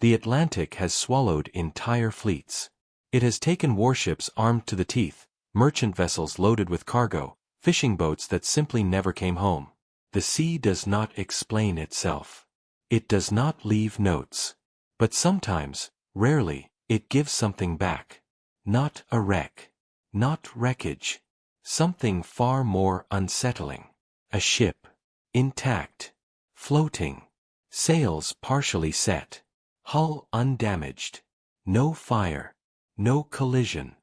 The Atlantic has swallowed entire fleets. It has taken warships armed to the teeth, merchant vessels loaded with cargo, fishing boats that simply never came home. The sea does not explain itself. It does not leave notes. But sometimes, rarely, it gives something back. Not a wreck. Not wreckage. Something far more unsettling. A ship. Intact. Floating. Sails partially set. Hull undamaged. No fire. No collision.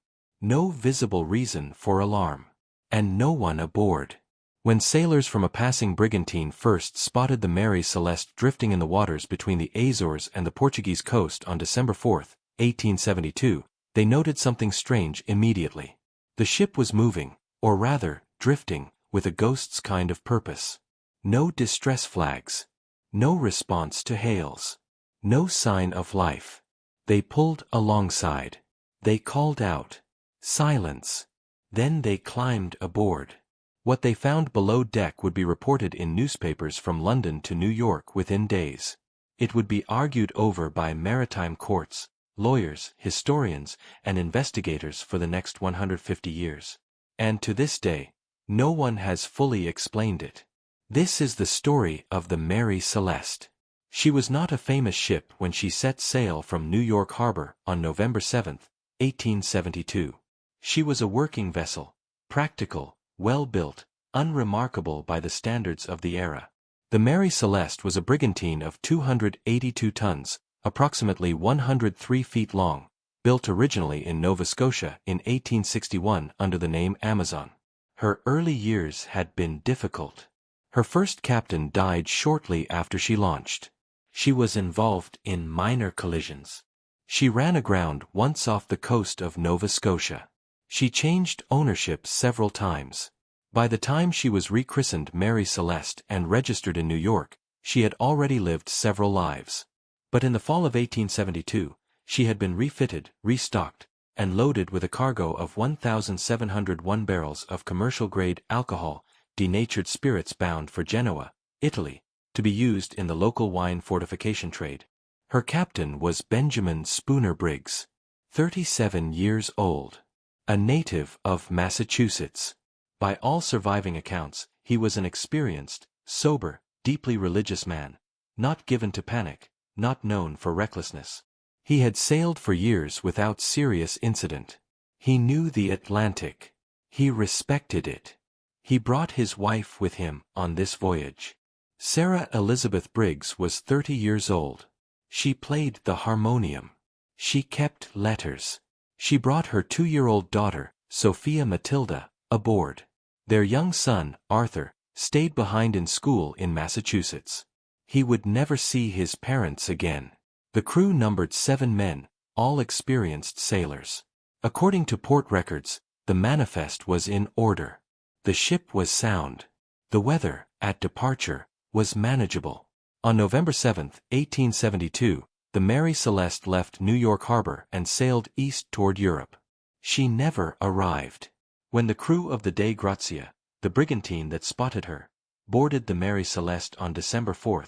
No visible reason for alarm. And no one aboard. When sailors from a passing brigantine first spotted the Mary Celeste drifting in the waters between the Azores and the Portuguese coast on December 4, 1872, they noted something strange immediately. The ship was moving, or rather, drifting, with a ghost's kind of purpose. No distress flags. No response to hails. No sign of life. They pulled alongside. They called out. Silence. Then they climbed aboard. What they found below deck would be reported in newspapers from London to New York within days. It would be argued over by maritime courts, lawyers, historians, and investigators for the next 150 years. And to this day, no one has fully explained it. This is the story of the Mary Celeste. She was not a famous ship when she set sail from New York Harbor on November 7, 1872. She was a working vessel, practical, well-built, unremarkable by the standards of the era. The Mary Celeste was a brigantine of 282 tons, approximately 103 feet long, built originally in Nova Scotia in 1861 under the name Amazon. Her early years had been difficult. Her first captain died shortly after she launched. She was involved in minor collisions. She ran aground once off the coast of Nova Scotia. She changed ownership several times. By the time she was rechristened Mary Celeste and registered in New York, she had already lived several lives. But in the fall of 1872, she had been refitted, restocked, and loaded with a cargo of 1,701 barrels of commercial-grade alcohol, denatured spirits bound for Genoa, Italy, to be used in the local wine fortification trade. Her captain was Benjamin Spooner Briggs, 37 years old. A native of Massachusetts. By all surviving accounts, he was an experienced, sober, deeply religious man, not given to panic, not known for recklessness. He had sailed for years without serious incident. He knew the Atlantic. He respected it. He brought his wife with him on this voyage. Sarah Elizabeth Briggs was 30 years old. She played the harmonium. She kept letters. She brought her 2-year-old daughter, Sophia Matilda, aboard. Their young son, Arthur, stayed behind in school in Massachusetts. He would never see his parents again. The crew numbered 7 men, all experienced sailors. According to port records, the manifest was in order. The ship was sound. The weather, at departure, was manageable. On November 7, 1872, the Mary Celeste left New York Harbor and sailed east toward Europe. She never arrived. When the crew of the Dei Gratia, the brigantine that spotted her, boarded the Mary Celeste on December 4,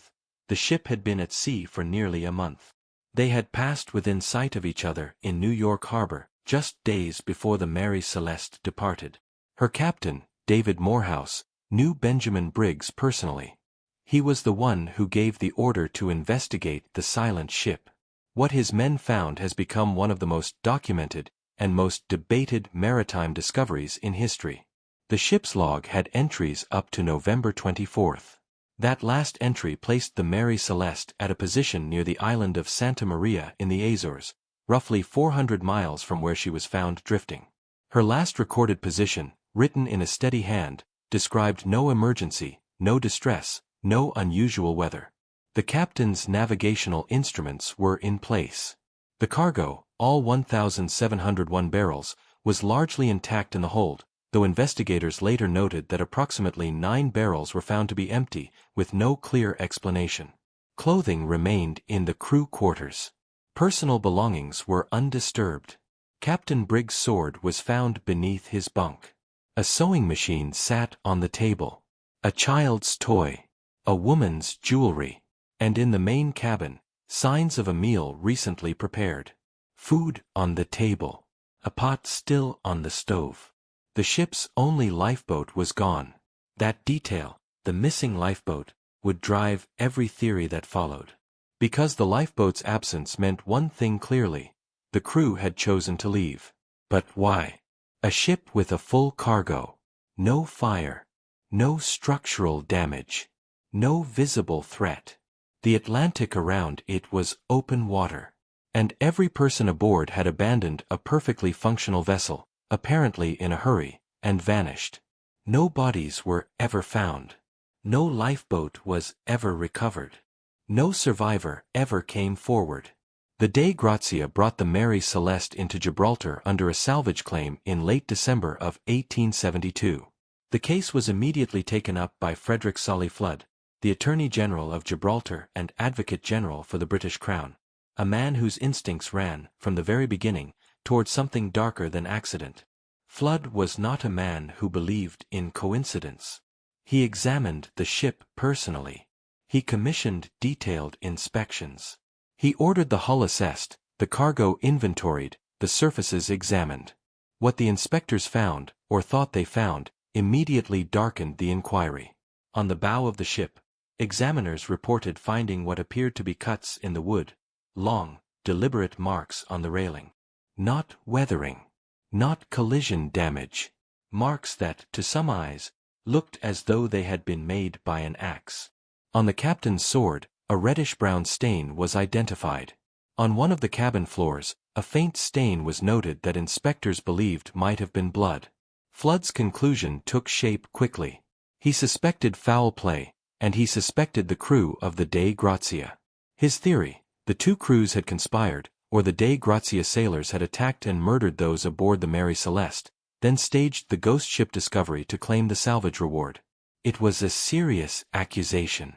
the ship had been at sea for nearly a month. They had passed within sight of each other in New York Harbor just days before the Mary Celeste departed. Her captain, David Morehouse, knew Benjamin Briggs personally. He was the one who gave the order to investigate the silent ship. What his men found has become one of the most documented and most debated maritime discoveries in history. The ship's log had entries up to November 24. That last entry placed the Mary Celeste at a position near the island of Santa Maria in the Azores, roughly 400 miles from where she was found drifting. Her last recorded position, written in a steady hand, described no emergency, no distress, no unusual weather. The captain's navigational instruments were in place. The cargo, all 1,701 barrels, was largely intact in the hold, though investigators later noted that approximately 9 barrels were found to be empty, with no clear explanation. Clothing remained in the crew quarters. Personal belongings were undisturbed. Captain Briggs' sword was found beneath his bunk. A sewing machine sat on the table. A child's toy. A woman's jewelry. And in the main cabin, Signs of a meal recently prepared. Food on the table. A pot still on the stove. The ship's only lifeboat was gone. That detail, the missing lifeboat, would drive every theory that followed. Because the lifeboat's absence meant one thing clearly: the crew had chosen to leave. But why? A ship with a full cargo. No fire. No structural damage. No visible threat. The Atlantic around it was open water. And every person aboard had abandoned a perfectly functional vessel, apparently in a hurry, and vanished. No bodies were ever found. No lifeboat was ever recovered. No survivor ever came forward. The Dei Gratia brought the Mary Celeste into Gibraltar under a salvage claim in late December of 1872. The case was immediately taken up by Frederick Solly Flood, the Attorney General of Gibraltar and Advocate General for the British Crown, a man whose instincts ran, from the very beginning, toward something darker than accident. Flood was not a man who believed in coincidence. He examined the ship personally. He commissioned detailed inspections. He ordered the hull assessed, the cargo inventoried, the surfaces examined. What the inspectors found, or thought they found, immediately darkened the inquiry. On the bow of the ship, examiners reported finding what appeared to be cuts in the wood, long, deliberate marks on the railing. Not weathering. Not collision damage. Marks that, to some eyes, looked as though they had been made by an axe. On the captain's sword, a reddish-brown stain was identified. On one of the cabin floors, a faint stain was noted that inspectors believed might have been blood. Flood's conclusion took shape quickly. He suspected foul play, and he suspected the crew of the Dei Gratia. His theory: the two crews had conspired, or the Dei Gratia sailors had attacked and murdered those aboard the Mary Celeste, then staged the ghost ship Discovery to claim the salvage reward. It was a serious accusation.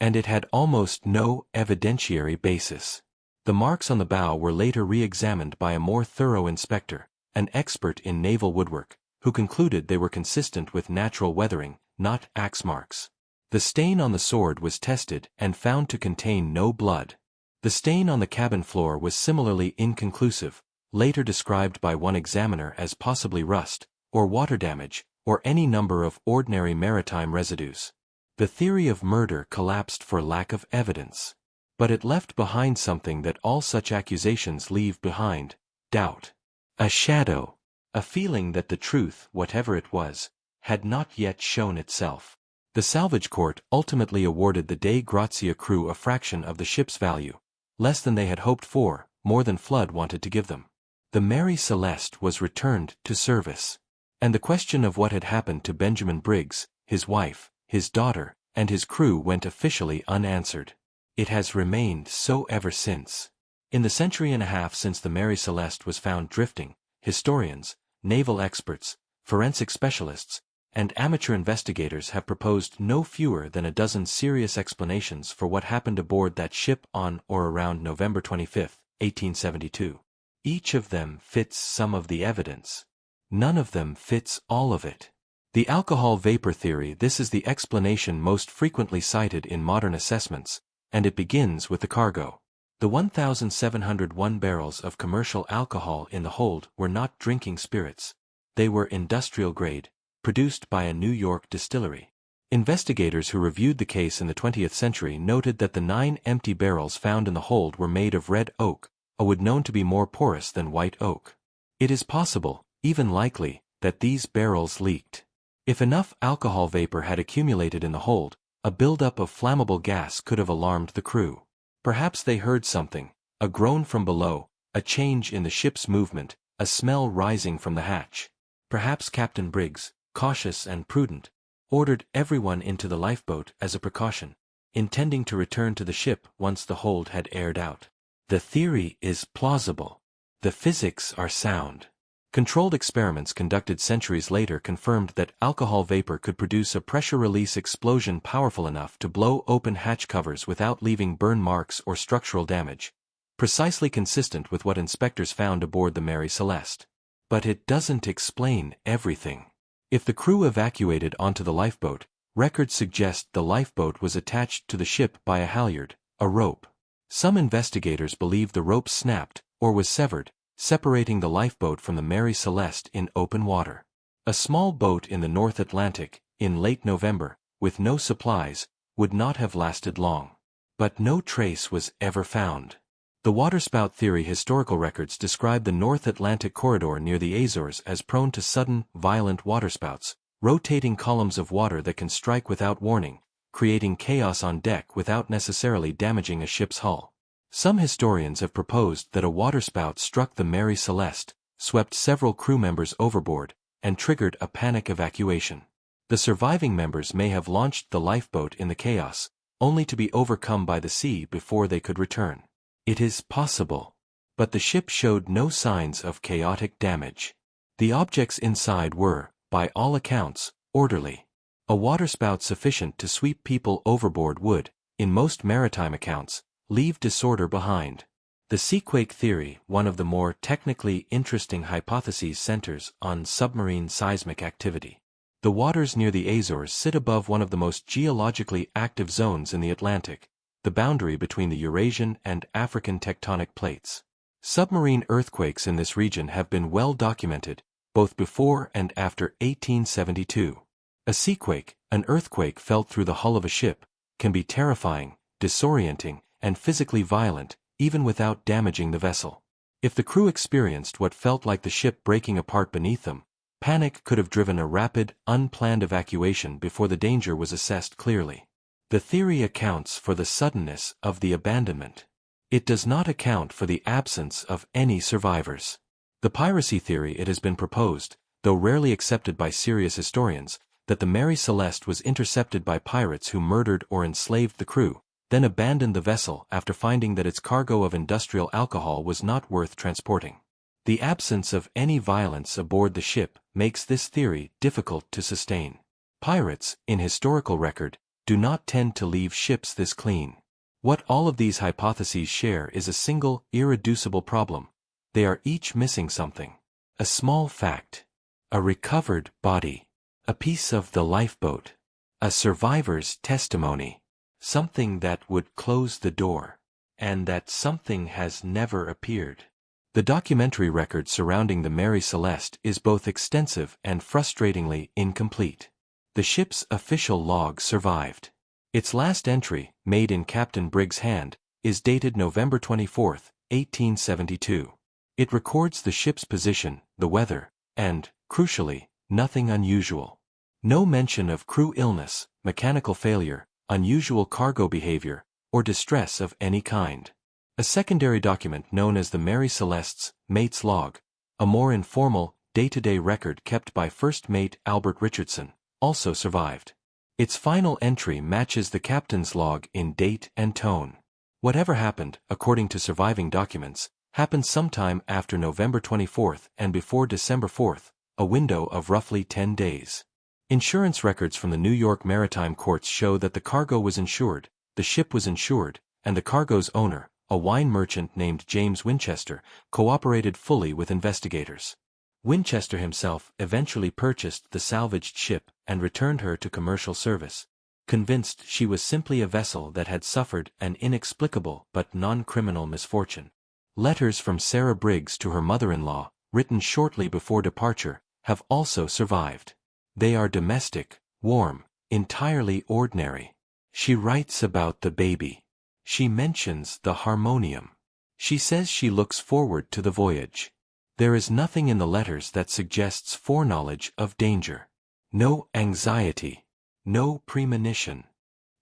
And it had almost no evidentiary basis. The marks on the bow were later re-examined by a more thorough inspector, an expert in naval woodwork, who concluded they were consistent with natural weathering, not axe marks. The stain on the sword was tested and found to contain no blood. The stain on the cabin floor was similarly inconclusive, later described by one examiner as possibly rust, or water damage, or any number of ordinary maritime residues. The theory of murder collapsed for lack of evidence. But it left behind something that all such accusations leave behind: doubt. A shadow. A feeling that the truth, whatever it was, had not yet shown itself. The salvage court ultimately awarded the Dei Gratia crew a fraction of the ship's value, less than they had hoped for, more than Flood wanted to give them. The Mary Celeste was returned to service. And the question of what had happened to Benjamin Briggs, his wife, his daughter, and his crew went officially unanswered. It has remained so ever since. In the century and a half since the Mary Celeste was found drifting, historians, naval experts, forensic specialists, and amateur investigators have proposed no fewer than a dozen serious explanations for what happened aboard that ship on or around November 25, 1872. Each of them fits some of the evidence. None of them fits all of it. The alcohol vapor theory: this is the explanation most frequently cited in modern assessments, and it begins with the cargo. The 1,701 barrels of commercial alcohol in the hold were not drinking spirits. They were industrial grade, produced by a New York distillery. Investigators who reviewed the case in the 20th century noted that the 9 empty barrels found in the hold were made of red oak, a wood known to be more porous than white oak. It is possible, even likely, that these barrels leaked. If enough alcohol vapor had accumulated in the hold, a buildup of flammable gas could have alarmed the crew. Perhaps they heard something: a groan from below, a change in the ship's movement, a smell rising from the hatch. Perhaps Captain Briggs, cautious and prudent, ordered everyone into the lifeboat as a precaution, intending to return to the ship once the hold had aired out. The theory is plausible. The physics are sound. Controlled experiments conducted centuries later confirmed that alcohol vapor could produce a pressure-release explosion powerful enough to blow open hatch covers without leaving burn marks or structural damage, precisely consistent with what inspectors found aboard the Mary Celeste. But it doesn't explain everything. If the crew evacuated onto the lifeboat, records suggest the lifeboat was attached to the ship by a halyard, a rope. Some investigators believe the rope snapped, or was severed, separating the lifeboat from the Mary Celeste in open water. A small boat in the North Atlantic, in late November, with no supplies, would not have lasted long. But no trace was ever found. The waterspout theory historical records describe the North Atlantic corridor near the Azores as prone to sudden, violent waterspouts, rotating columns of water that can strike without warning, creating chaos on deck without necessarily damaging a ship's hull. Some historians have proposed that a waterspout struck the Mary Celeste, swept several crew members overboard, and triggered a panic evacuation. The surviving members may have launched the lifeboat in the chaos, only to be overcome by the sea before they could return. It is possible. But the ship showed no signs of chaotic damage. The objects inside were, by all accounts, orderly. A waterspout sufficient to sweep people overboard would, in most maritime accounts, leave disorder behind. The seaquake theory, one of the more technically interesting hypotheses, centers on submarine seismic activity. The waters near the Azores sit above one of the most geologically active zones in the Atlantic, the boundary between the Eurasian and African tectonic plates. Submarine earthquakes in this region have been well documented, both before and after 1872. A seaquake, an earthquake felt through the hull of a ship, can be terrifying, disorienting, and physically violent, even without damaging the vessel. If the crew experienced what felt like the ship breaking apart beneath them, panic could have driven a rapid, unplanned evacuation before the danger was assessed clearly. The theory accounts for the suddenness of the abandonment. It does not account for the absence of any survivors. The piracy theory, it has been proposed, though rarely accepted by serious historians, that the Mary Celeste was intercepted by pirates who murdered or enslaved the crew, then abandoned the vessel after finding that its cargo of industrial alcohol was not worth transporting. The absence of any violence aboard the ship makes this theory difficult to sustain. Pirates, in historical record, do not tend to leave ships this clean. What all of these hypotheses share is a single, irreducible problem. They are each missing something. A small fact. A recovered body. A piece of the lifeboat. A survivor's testimony. Something that would close the door. And that something has never appeared. The documentary record surrounding the Mary Celeste is both extensive and frustratingly incomplete. The ship's official log survived. Its last entry, made in Captain Briggs' hand, is dated November 24, 1872. It records the ship's position, the weather, and, crucially, nothing unusual. No mention of crew illness, mechanical failure, unusual cargo behavior, or distress of any kind. A secondary document known as the Mary Celeste's mate's log, a more informal, day-to-day record kept by first mate Albert Richardson, also survived. Its final entry matches the captain's log in date and tone. Whatever happened, according to surviving documents, happened sometime after November 24 and before December 4, a window of roughly 10 days. Insurance records from the New York Maritime courts show that the cargo was insured, the ship was insured, and the cargo's owner, a wine merchant named James Winchester, cooperated fully with investigators. Winchester himself eventually purchased the salvaged ship and returned her to commercial service, convinced she was simply a vessel that had suffered an inexplicable but non-criminal misfortune. Letters from Sarah Briggs to her mother-in-law, written shortly before departure, have also survived. They are domestic, warm, entirely ordinary. She writes about the baby. She mentions the harmonium. She says she looks forward to the voyage. There is nothing in the letters that suggests foreknowledge of danger. No anxiety. No premonition.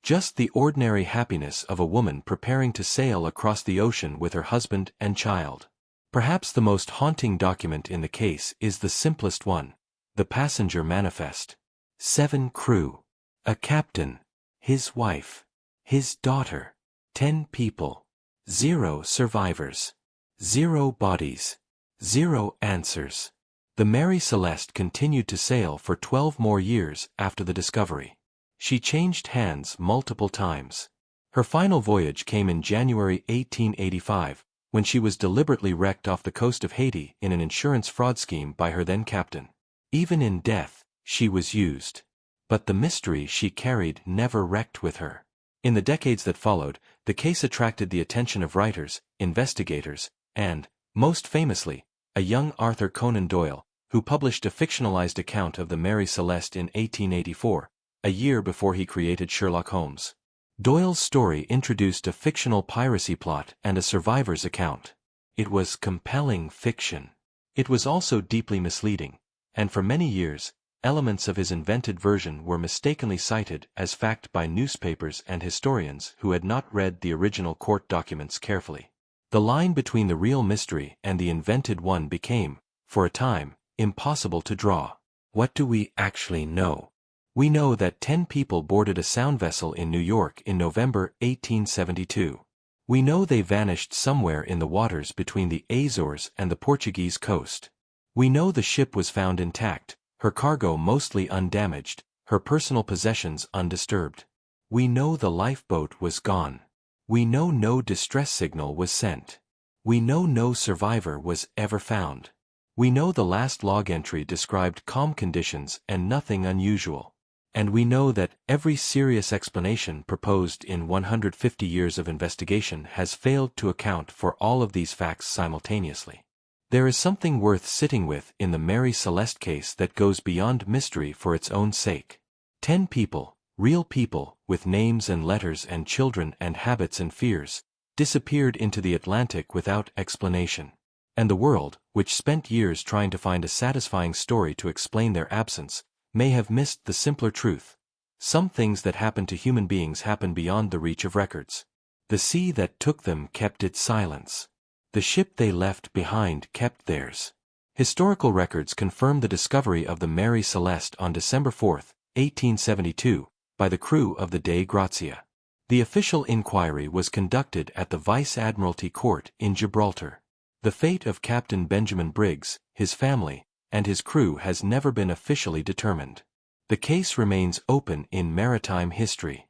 Just the ordinary happiness of a woman preparing to sail across the ocean with her husband and child. Perhaps the most haunting document in the case is the simplest one, the passenger manifest. 7 crew. A captain. His wife. His daughter. 10 people. 0 survivors. 0 bodies. 0 answers. The Mary Celeste continued to sail for 12 more years after the discovery. She changed hands multiple times. Her final voyage came in January 1885, when she was deliberately wrecked off the coast of Haiti in an insurance fraud scheme by her then-captain. Even in death, she was used. But the mystery she carried never wrecked with her. In the decades that followed, The case attracted the attention of writers, investigators, and, most famously, a young Arthur Conan Doyle, who published a fictionalized account of the Mary Celeste in 1884, a year before he created Sherlock Holmes. Doyle's story introduced a fictional piracy plot and a survivor's account. It was compelling fiction. It was also deeply misleading, and for many years, elements of his invented version were mistakenly cited as fact by newspapers and historians who had not read the original court documents carefully. The line between the real mystery and the invented one became, for a time, impossible to draw. What do we actually know? We know that 10 people boarded a sound vessel in New York in November 1872. We know they vanished somewhere in the waters between the Azores and the Portuguese coast. We know the ship was found intact, her cargo mostly undamaged, her personal possessions undisturbed. We know the lifeboat was gone. We know no distress signal was sent. We know no survivor was ever found. We know the last log entry described calm conditions and nothing unusual. And we know that every serious explanation proposed in 150 years of investigation has failed to account for all of these facts simultaneously. There is something worth sitting with in the Mary Celeste case that goes beyond mystery for its own sake. 10 people, real people, with names and letters and children and habits and fears, disappeared into the Atlantic without explanation. And the world, which spent years trying to find a satisfying story to explain their absence, may have missed the simpler truth. Some things that happen to human beings happen beyond the reach of records. The sea that took them kept its silence. The ship they left behind kept theirs. Historical records confirm the discovery of the Mary Celeste on December 4, 1872, by the crew of the Dei Gratia. The official inquiry was conducted at the Vice Admiralty Court in Gibraltar. The fate of Captain Benjamin Briggs, his family, and his crew has never been officially determined. The case remains open in maritime history.